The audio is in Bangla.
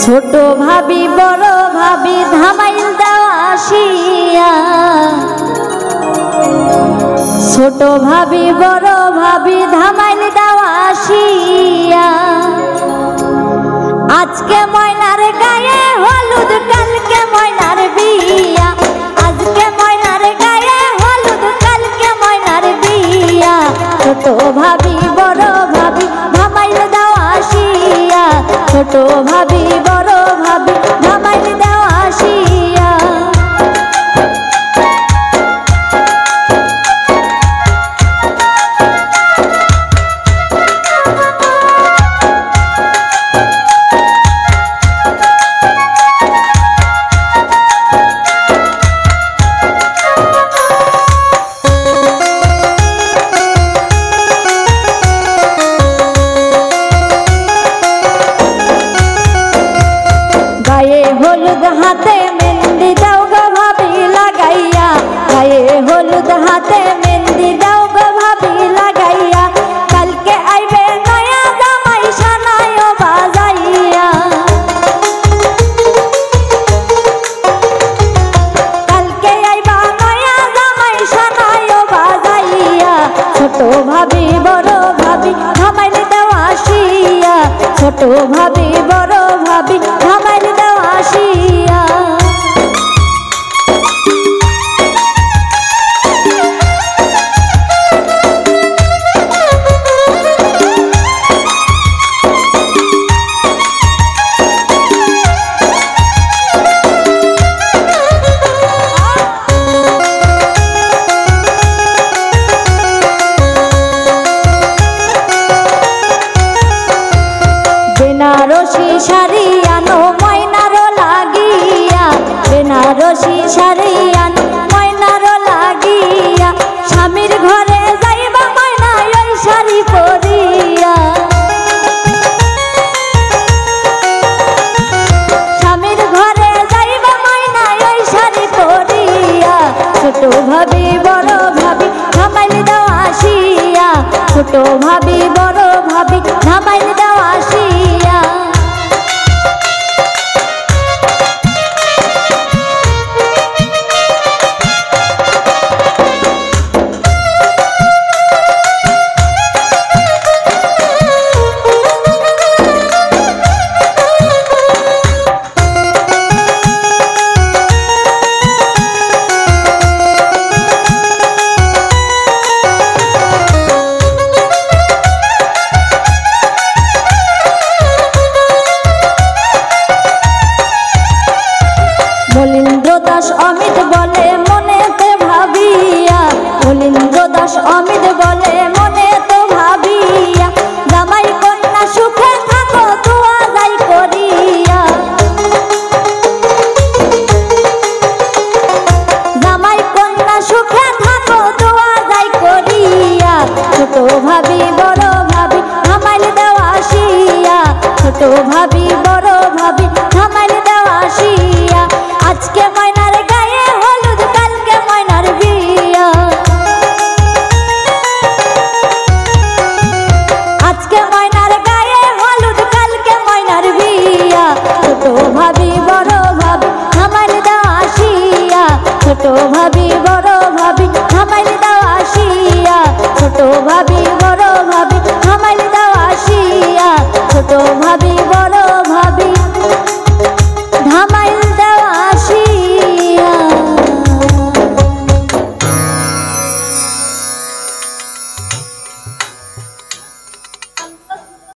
ছোট ভাবি বড় ভাবি ধামাইল দেওয়া আসিয়া, ছোট ভাবি বড় ভাবি ধামাইল দেওয়া আসিয়া। আজকে ময়নার গায়ে হলুদ কালকে ময়নার বিয়া, আজকে ময়নার গায়ে হলুদ কালকে ময়নার বিয়া। ছোট ভাবি বড় ভাবি ধামাইল দেওয়া আসিয়া, ছোট ভাবি বড় ভাবি ধামাইল দেওয়া আসিয়া। গায়ে হলুদ হাতে মেহেন্দি দাও গো ভাবি লাগাইয়া, গায়ে হলুদ হাতে মেহেন্দি দাও গো ভাবি লাগাইয়া। কালকে আইবে নয়া জামাই সানায় বাজাইয়া, কালকে আইবা নয়া জামাই সানায় বাজাইয়া। ছোট ভাবি বড় ভাবি ধামাইল দেওয়া আসিয়া, ছোট ভাবি বড় ভাবি ধামাইল দেওয়া আসিয়া। বেনারসি শাড়ি আনো ময়নারো লাগিয়া, বেনারসি শাড়ি আনো ময়নারো লাগিয়া। স্বামীর ঘরে যাইবা ময়না ওই শাড়ি পরিয়া, স্বামীর ঘরে যাইবা ময়না ওই শাড়ি পরিয়া। ছোট ভাবি বড় ভাবি ধামাইল দেওয়া আসিয়া, ছোট ভাবি বড় ভাবি ধামাইল দেওয়া আসিয়া। মলিন্দ্র দাস অমিত বলে মনেতে ভাবিয়া, মলিন্দ্র দাস অমিত বলে মনেতে ভাবিয়া। জামাই কন্যা সুখে থাকো দোয়া যাই করিয়া, জামাই কন্যা সুখে থাকো দোয়া যাই করিয়া। ছোট ভাবি বড় ভাবি ধামাইল দেওয়া আসিয়া, ছোট ভাবি বড় ভাবি ধামাইল দেওয়া আসিয়া। আজকে ময়নার গায়ে হলুদ কালকে ময়নার বিয়া, আজকে ময়নার গায়ে হলুদ কালকে ময়নার বিয়া। ছোট ভাবি